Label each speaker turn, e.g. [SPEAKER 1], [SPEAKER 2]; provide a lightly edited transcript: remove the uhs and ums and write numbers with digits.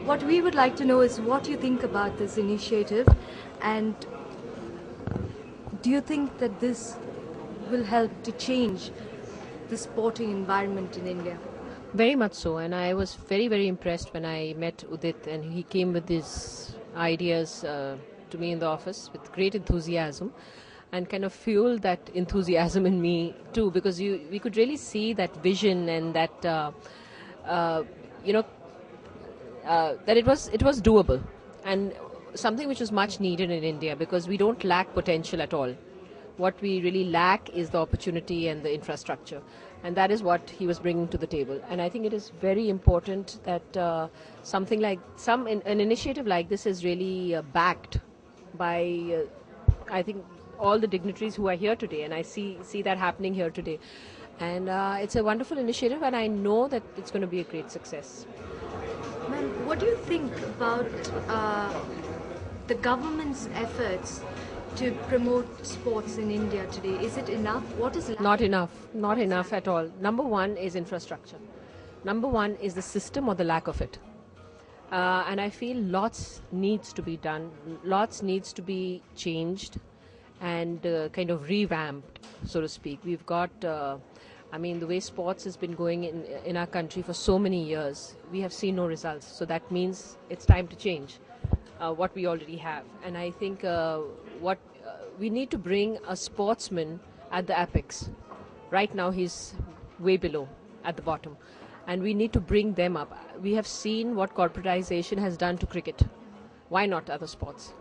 [SPEAKER 1] What we would like to know is what you think about this initiative, and do you think that this will help to change the sporting environment in India?
[SPEAKER 2] Very much so, and I was very, very impressed when I met Udit and he came with his ideas to me in the office with great enthusiasm and kind of fueled that enthusiasm in me too, because we could really see that vision and that, uh, you know, that it was doable and something which is much needed in India because we don't lack potential at all. What we really lack is the opportunity and the infrastructure, and that is what he was bringing to the table. And I think it is very important that something like an initiative like this is really backed by I think all the dignitaries who are here today, and I see that happening here today. And it's a wonderful initiative, and I know that it's going to be a great success.
[SPEAKER 1] Ma'am, what do you think about the government's efforts to promote sports in India today? Is it enough? What is lacking?
[SPEAKER 2] Not enough, not enough at all. Number one is infrastructure. Number one is the system or the lack of it. And I feel lots needs to be done, lots needs to be changed and kind of revamped, so to speak. We've got, I mean, the way sports has been going in our country for so many years, we have seen no results. So that means it's time to change what we already have. And I think what we need to bring a sportsman at the apex. Right now, he's way below at the bottom, and we need to bring them up. We have seen what corporatization has done to cricket. Why not other sports?